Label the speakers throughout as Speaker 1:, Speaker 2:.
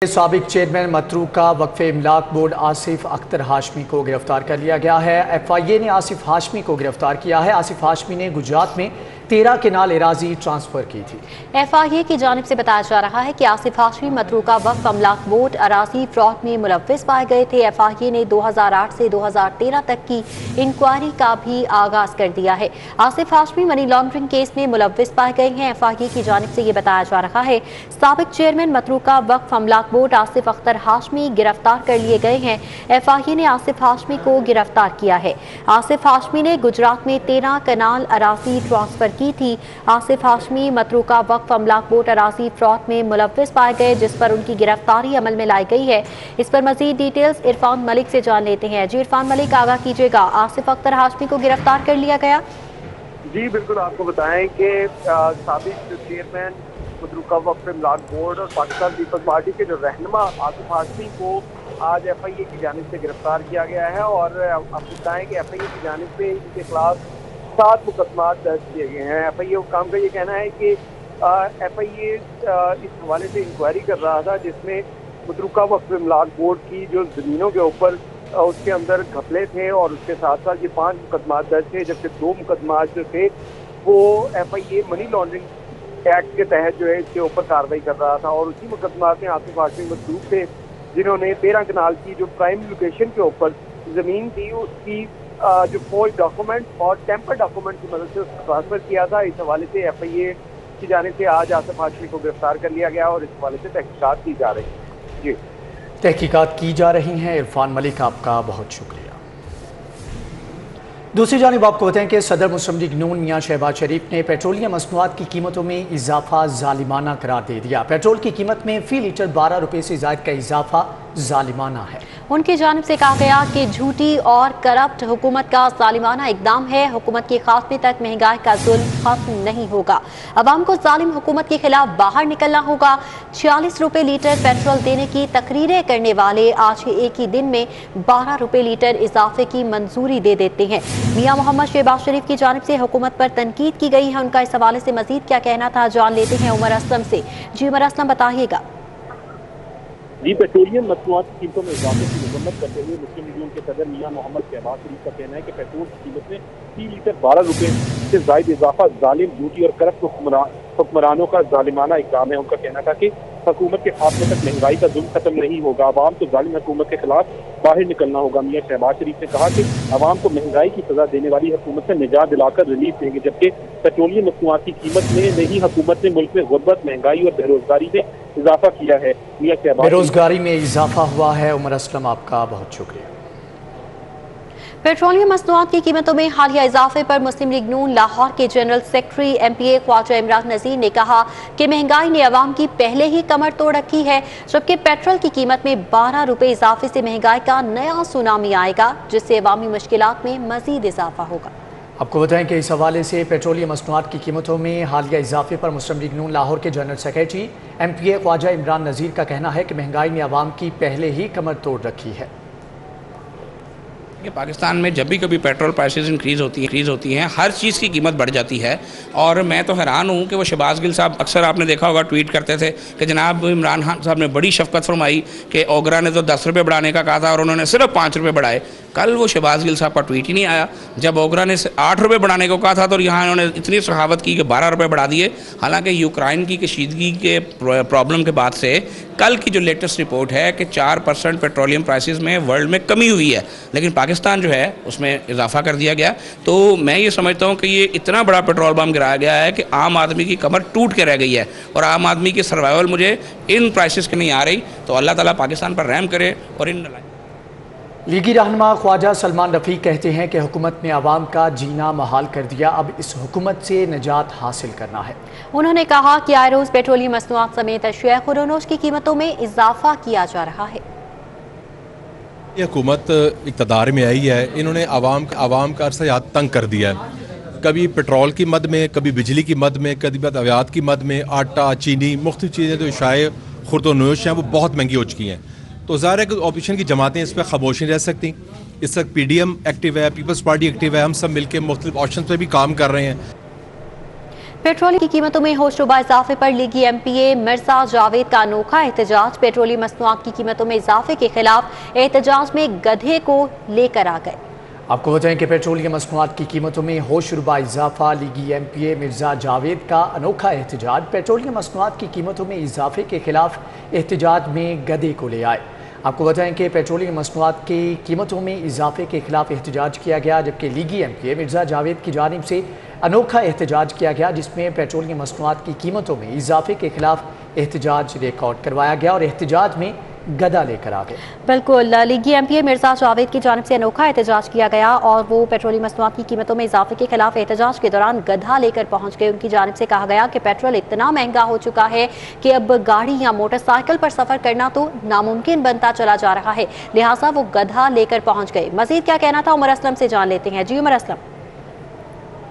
Speaker 1: साबिक chairman मतरूका वक्फे इमलाक board Asif Akhtar Hashmi को गिरफ्तार कर लिया गया है। FIA ने आसिफ हाशमी को गिरफ्तार किया है। आसिफ हाशमी ने गुजरात में 13 केनाल एराजी ट्रांसफर की थी।
Speaker 2: FIA की जानिब से बताया जा रहा है कि आसिफ हाशमी मतरूका वक्फ अमलाक बोर्ड अराजी फ्रॉड में मुलव्विस पाए गए थे। FIA ने 2008 से 2013 तक की इंक्वायरी का भी आगाज कर दिया है। Asif Hashmi money laundering case में मुलव्विस पाए गए हैं। FIA की जानिब से ये बताया जा रहा है साबिक चेयरमैन मतरूका वक्फ अमलाक बोर्ड आसिफ अख्तर हाशमी गिरफ्तार कर लिए गए हैं। FIA ने आसिफ हाशमी को गिरफ्तार किया है। आसिफ हाशमी ने गुजरात में 13 केनाल अराजी ट्रांसफर की थी। आसिफ हाशमी मतरूका वक्फ अमलाक बोर्ड अराजी फ्रॉड में मुलव्विस पाए गए, जिस पर उनकी गिरफ्तारी अमल में लाई गई है। इस पर मजीद डिटेल्स इरफान मलिक से जान लेते हैं। जी इरफान मलिक, आगाह कीजिएगा, आसिफ अख्तर हाशमी को गिरफ्तार कर लिया गया।
Speaker 3: जी बिल्कुल, आपको बताएं कि साबिक चेयरमैन मतरूका वक्फ इमलाक बोर्ड और पाकिस्तान पीपल्स पार्टी के जो रहनुमा आसिफ हाशमी को आज FIA की जानिब से गिरफ्तार किया गया है। और आपको बताएं कि FIA की जानिब से इनके खिलाफ 7 मुकदमा दर्ज किए गए हैं। FIA काम का ये कहना है कि FIA इस हवाले से इंक्वायरी कर रहा था, जिसमें मतरूका वक्फ इमलाक बोर्ड की जो ज़मीनों के ऊपर उसके अंदर घपले थे और उसके साथ साथ ये 5 मुकदमा दर्ज थे, जबकि 2 मुकदमा जो थे वो FIA मनी लॉन्ड्रिंग एक्ट के तहत जो है इसके ऊपर कार्रवाई कर रहा था। और उसी मुकदमा में आसिफ हाशमी मसरूफ थे, जिन्होंने 13 कनाल की जो प्राइम लोकेशन के ऊपर ज़मीन थी उसकी जो फौज डॉक्यूमेंट और टेम्पर डॉक्यूमेंट की मदद से उसको ट्रांसफर किया था। इस हवाले से FIA की जानिब से आज आसिफ हाशमी को गिरफ्तार कर लिया गया और इस हवाले से तहकीकात की जा रही है। जी
Speaker 1: तहकीकात की जा रही हैं। इरफान मलिक, आपका बहुत शुक्रिया। दूसरी जानिब आपको बताएं कि सदर मुस्लिम लीग नून मियां शहबाज शरीफ ने पेट्रोलियम मसनूआत की कीमतों में इजाफा जालिमाना करार दे दिया। पेट्रोल की कीमत में फी लीटर 12 रुपये से ज़ायद का इजाफा जालिमाना है।
Speaker 2: उनकी जानिब से कहा गया कि झूठी और करप्ट हुकूमत का जालिमाना इकदाम है। हुकूमत के खात्मे तक महंगाई का जुल्म खत्म नहीं होगा। अवाम को जालिम हुकूमत के खिलाफ बाहर निकलना होगा। 46 रुपये लीटर पेट्रोल देने की तकरीरें करने वाले आज एक ही दिन में 12 रुपये लीटर इजाफे की मंजूरी दे देते हैं। मियां मोहम्मद शहबाज शरीफ की जानिब से हुकूमत पर तनकीद की गई है। उनका इस हवाले से मजीद क्या कहना था, जान लेते हैं उमर असलम से। जी उमर असलम, बताइएगा।
Speaker 4: जी, पेट्रोलियम मसनूआत की कीमतों में इजाफे की मजम्मत करते हुए मुस्लिम लीग के सदर मियां मोहम्मद शहबाज शरीफ का कहना है कि पेट्रोल की कीमत में फी लीटर 12 रुपये से जायद इजाफा जालिम, झूठी और करप्ट हुक्मरानों का जालिमाना इकदाम है। उनका कहना था कि हुकूमत के खात्मे तक महंगाई का जुल्म खत्म नहीं होगा। आवाम को जालिम हुकूमत के खिलाफ बाहर निकलना होगा। मियां शहबाज शरीफ ने कहा कि आवाम को महंगाई की सजा देने वाली हुकूमत से निजात दिलाकर रिलीफ देंगे, जबकि पेट्रोलियम मसनूआत की कीमत में नहीं हुकूमत ने मुल्क में गुर्बत, महंगाई और बेरोजगारी में इजाफा किया है।
Speaker 1: बेरोजगारी में इजाफा हुआ है। उमर असलम, आपका बहुत शुक्रिया।
Speaker 2: पेट्रोलियम मसनूआत की कीमतों में हालिया इजाफे पर मुस्लिम लीग नून लाहौर के general secretary MPA Khawaja Imran Nazir ने कहा कि महंगाई ने अवाम की पहले ही कमर तोड़ रखी है, जबकि पेट्रोल की कीमत में 12 रुपये इजाफे से महंगाई का नया सुनामी आएगा, जिससे अवामी मुश्किलात में मजीद इजाफा होगा।
Speaker 1: आपको बताएं कि इस हवाले से पेट्रोलियम मसनूआत की कीमतों में हालिया इजाफे पर मुस्लिम लीग नून लाहौर के general secretary MPA Khawaja Imran Nazir का कहना है कि महंगाई ने अवाम की पहले ही कमर तोड़ रखी है।
Speaker 5: पाकिस्तान में जब भी कभी पेट्रोल प्राइसेस इंक्रीज़ होती हैं, हर चीज़ की कीमत बढ़ जाती है। और मैं तो हैरान हूँ कि वो शहबाज गिल साहब अक्सर आपने देखा होगा ट्वीट करते थे कि जनाब इमरान खान साहब ने बड़ी शफकत फरमाई कि ओगरा ने तो 10 रुपये बढ़ाने का कहा था और उन्होंने सिर्फ 5 रुपये बढ़ाए। कल वो शहबाज गिल साहब का ट्वीट ही नहीं आया। जब ओगरा ने 8 रुपये बढ़ाने को कहा था तो यहाँ उन्होंने इतनी सखावत की कि 12 रुपये बढ़ा दिए। हालांकि यूक्रेन की कशीदगी के प्रॉब्लम के बाद से कल की जो लेटेस्ट रिपोर्ट है कि 4% पेट्रोलियम प्राइसेस में वर्ल्ड में कमी हुई है, लेकिन पाकिस्तान जो है उसमें इजाफा कर दिया गया। तो मैं ये समझता हूँ कि ये इतना बड़ा पेट्रोल बम गिराया गया है कि आम आदमी की कमर टूट के रह गई है और आम आदमी की सर्वाइवल मुझे इन प्राइसेस की नहीं आ रही। तो अल्लाह ताला पाकिस्तान पर रहम करे। और इन
Speaker 1: लीगी रहनुमा ख्वाजा सलमान रफ़ीक कहते हैं कि हुकूमत ने आवाम का जीना महाल कर दिया, अब इस हुकूमत से निजात हासिल करना है।
Speaker 2: उन्होंने कहा कि आए रोज़ पेट्रोलियम मसनूआत समेत अशिया खुरोनोश की कीमतों में इजाफा किया जा रहा है।
Speaker 6: ये हुकूमत इक़्तिदार में आई है, इन्होंने आवाम का अरसा याद तंग कर दिया है। कभी पेट्रोल की मद में, कभी बिजली की मद में, कभी अद्वियात की मद में, आटा, चीनी, मुख्तलिफ चीज़ें जो शाये खुर्दोनोश हैं वो बहुत महंगी हो चुकी हैं। तो ज़ाहिर है कि ऑपोजिशन की जमातें इस पर खामोश नहीं रह सकती। इस वक्त PDM एक्टिव है, पीपल्स पार्टी एक्टिव है, हम सब मिलकर मुख्तलिफ ऑप्शन पर भी काम कर रहे हैं।
Speaker 2: पेट्रोल की कीमतों में होशरुबा इजाफे पर लीगी एमपीए मिर्जा जावेद का अनोखा एहतजाज। पेट्रोलियम मसनूआत की कीमतों में इजाफे के खिलाफ एहतजाज में गधे को लेकर आ गए।
Speaker 1: आपको बताएं कि पेट्रोलियम मसनूआत की कीमतों में होशरुबा इजाफा, लीगी एमपीए मिर्जा जावेद का अनोखा एहतजाज। पेट्रोलियम मसनूआत की कीमतों में इजाफे के खिलाफ एहतजाज में गधे को ले आए। आपको बताएं कि पेट्रोलियम मसनूआत की कीमतों में इजाफे के खिलाफ एहतजाज किया गया, जबकि लीगी एमपीए मिर्जा जावेद की जानिब से अनोखा एहतजाज किया गया, जिसमें पेट्रोलियम मसनूआत की कीमतों में इजाफे के खिलाफ एहतजाज रिकॉर्ड करवाया गया और एहतजाज में गदा लेकर आ गए।
Speaker 2: बिल्कुल, लीगी एमपीए मिर्जा जावेद की जानिब से अनोखा एहतजाज किया गया और वो पेट्रोलियम मसनूआत की कीमतों में इजाफे के खिलाफ एहतजाज के दौरान गधा लेकर पहुंच गए। उनकी जानिब से कहा गया कि पेट्रोल इतना महंगा हो चुका है कि अब गाड़ी या मोटरसाइकिल पर सफर करना तो नामुमकिन बनता चला जा रहा है, लिहाजा वो गधा लेकर पहुंच गए। मजीद क्या कहना था उमर असलम से जान लेते हैं। जी उमर असलम।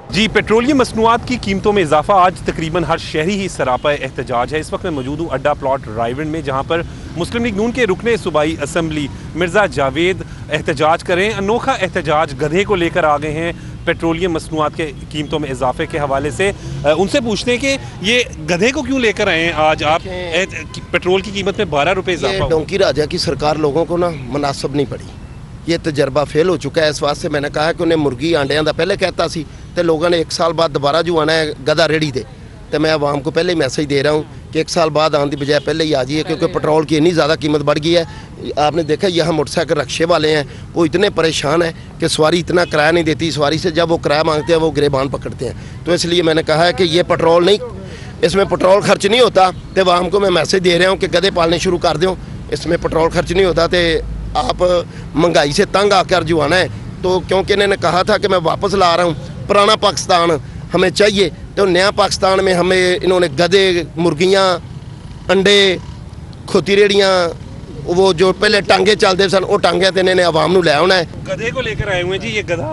Speaker 7: जी, पेट्रोलियम मसनूआत की कीमतों में इजाफा आज तकरीबन हर शहरी ही सरापा एहतजाज है। इस वक्त मैं मौजूद हूँ अड्डा प्लॉट रायविंड में, जहाँ पर मुस्लिम लीग नून के रुकने सूबाई असम्बली मिर्जा जावेद एहतजाज करें। अनोखा एहतजाज गधे को लेकर आ गए हैं पेट्रोलियम मसनूआत के कीमतों में इजाफे के हवाले से। उनसे पूछते हैं कि ये गधे को क्यों लेकर आए हैं आज आप? पेट्रोल की कीमत में 12 रुपये इजाफा।
Speaker 8: डोंकी राजा की सरकार लोगों को ना मुनासिब नहीं पड़ी, ये तजर्बा फेल हो चुका है। इस वास्ते मैंने कहा कि उन्हें मुर्गी आंडिया का पहले कहता सी, तो लोगों ने 1 साल बाद दोबारा जो आना है गधा रेड़ी दे, तो मैं आवाम को पहले ही मैसेज दे रहा हूँ कि 1 साल बाद आने की बजाय पहले ही आ जाइए, क्योंकि पेट्रोल की इतनी ज़्यादा कीमत बढ़ गई है। आपने देखा यहाँ मोटरसाइकिल रक्शे वाले हैं, वो इतने परेशान हैं कि सवारी इतना किराया नहीं देती। सवारी से जब वो किराया मांगते हैं वो गिरेबान पकड़ते हैं। तो इसलिए मैंने कहा है कि ये पेट्रोल नहीं, इसमें पेट्रोल खर्च नहीं होता। तो आवाम को मैं मैसेज दे रहा हूँ कि गधे पालने शुरू कर दो, इसमें पेट्रोल खर्च नहीं होता। तो आप महंगाई से तंग आकर जो आना है, तो क्योंकि इन्होंने कहा था कि मैं वापस ला रहा हूँ, पुराना पाकिस्तान हमें चाहिए, तो नया पाकिस्तान में हमें इन्होंने गधे, मुर्गियाँ, अंडे, खोती रेड़ियाँ, वो जो पहले टांगे चलते सन वो टांगे तो इन्होंने आवाम नूं लै आना है।
Speaker 7: गधे को लेकर आए हुए हैं जी। ये गधा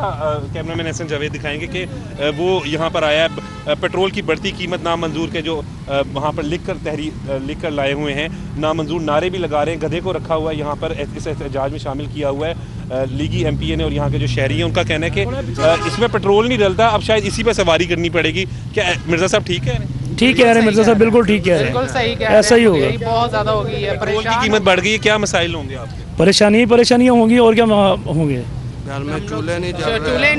Speaker 7: कैमरामैन एहसन जावेद दिखाएंगे कि वो यहाँ पर आया है पेट्रोल की बढ़ती कीमत नामंजूर के जो वहाँ पर लिख कर लाए हुए हैं, नामंजूर नारे भी लगा रहे हैं। गधे को रखा हुआ है यहाँ पर, इस एहतजाज में शामिल किया हुआ है लीगी एमपीए ने। और यहाँ के जो शहरी हैं उनका कहना है कि इसमें पेट्रोल नहीं डलता, अब शायद इसी पर सवारी करनी पड़ेगी। क्या मिर्जा साहब ठीक है?
Speaker 9: ठीक कह रहे हैं मिर्जा साहब, बिल्कुल ठीक कह रहे हैं,
Speaker 10: बिल्कुल सही कह रहे हैं।
Speaker 9: ऐसा ही होगा।
Speaker 10: बहुत ज़्यादा हो गई है,
Speaker 7: पेट्रोल की कीमत बढ़ गई है, क्या मसाइल होंगे आपके?
Speaker 9: परेशानियाँ होंगी और क्या होंगे।
Speaker 10: घर में चूल्हे नहीं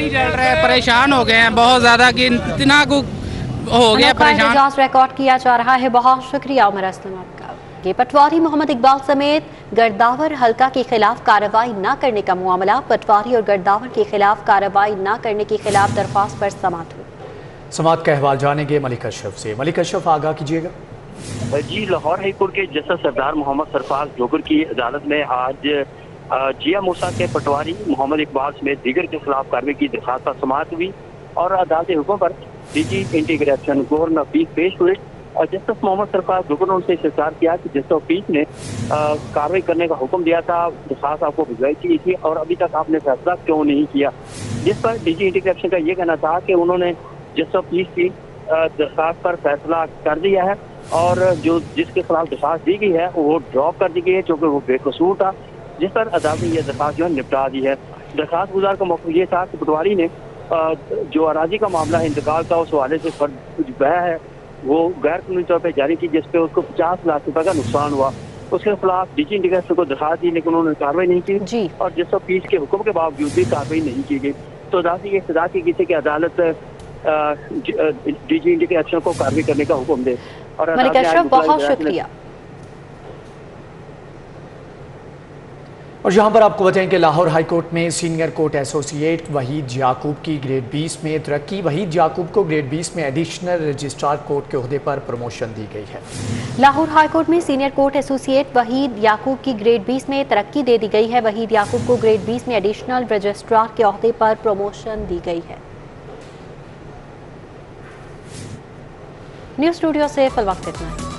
Speaker 10: जल रहे, परेशान हो गए हैं बहुत ज़्यादा कि इतना को हो गया परेशान।
Speaker 2: रिकॉर्ड किया जा रहा है। बहुत शुक्रिया उमर असलम आपका। ये पटवारी मोहम्मद इकबाल समेत गर्दावर हल्का के खिलाफ कार्रवाई न करने का मामला। पटवारी और गर्दावर के खिलाफ कार्रवाई न करने के खिलाफ दरख्वास्त पर समाअत हुई।
Speaker 1: समाअत का अहवाल जानेंगे मलिक अशरफ से। मलिक अशरफ, आगाह कीजिएगा।
Speaker 11: जी, लाहौर हाई कोर्ट के जस्टिस सरदार मोहम्मद सरफराज जोगर की अदालत में आज जिया मूसा के पटवारी मोहम्मद इकबाल समेत दीगर के खिलाफ कार्रवाई की दरख्वास्त पर समाअत हुई और अदालती हुक्म पर डीजी इंटीग्रेशन गौर नफीस पेश हुए। और जस्टिस मोहम्मद सरफराज जोगर ने उनसे इस्तफसार किया कि जिस ऑफिस ने कार्रवाई करने का हुक्म दिया था, दरख्वास्त आपको भिजवाई की थी और अभी तक आपने फैसला क्यों नहीं किया। जिस पर डीजी इंटीग्रेशन का ये कहना था कि उन्होंने जिस ऑफिस की दरख्वास्त पर फैसला कर दिया है और जो जिसके खिलाफ दरख्वास्त दी गई है वो ड्रॉप कर दी गई है, क्योंकि वो बेकसूर था। जिस पर अदालत ने यह दरख्वास्त जो है निपटा दी है। दरख्वास्त गुजार का मौक़िफ़ ये था कि पटवारी ने जो अराजी का मामला है इंतकाल का, उस हवाले से फर्ज बया है वो गैर कानूनी तौर पर जारी की, जिसपे उसको 50 लाख रुपए का नुकसान हुआ। उसके खिलाफ डीजी इंटीग्रेशन को दरख्वास्त दी, लेकिन उन्होंने कार्रवाई नहीं की और जिस फीस के हुक्म के बावजूद भी कार्रवाई नहीं की गई। तो अदालत ये सजा की गई थी कि अदालत डीजी इंटीग्रेशन को कार्रवाई करने का हुक्म दे। और
Speaker 2: मलिक अशरफ, बहुत शुक्रिया।
Speaker 1: और यहाँ पर आपको बताएं कि लाहौर हाई कोर्ट में सीनियर कोर्ट एसोसिएट वहीद याकूब की ग्रेड 20 में तरक्की। वहीद याकूब को ग्रेड 20 में एडिशनल रजिस्ट्रार कोर्ट के ओहदे पर प्रमोशन दी गई है।
Speaker 2: लाहौर हाई कोर्ट में सीनियर कोर्ट एसोसिएट वहीद याकूब की ग्रेड 20 में तरक्की दे दी गई है। वहीद याकूब को ग्रेड 20 में एडिशनल रजिस्ट्रार के ओहदे पर प्रमोशन दी गई है। न्यूज़ स्टूडियो से फिल वक्त इतना है।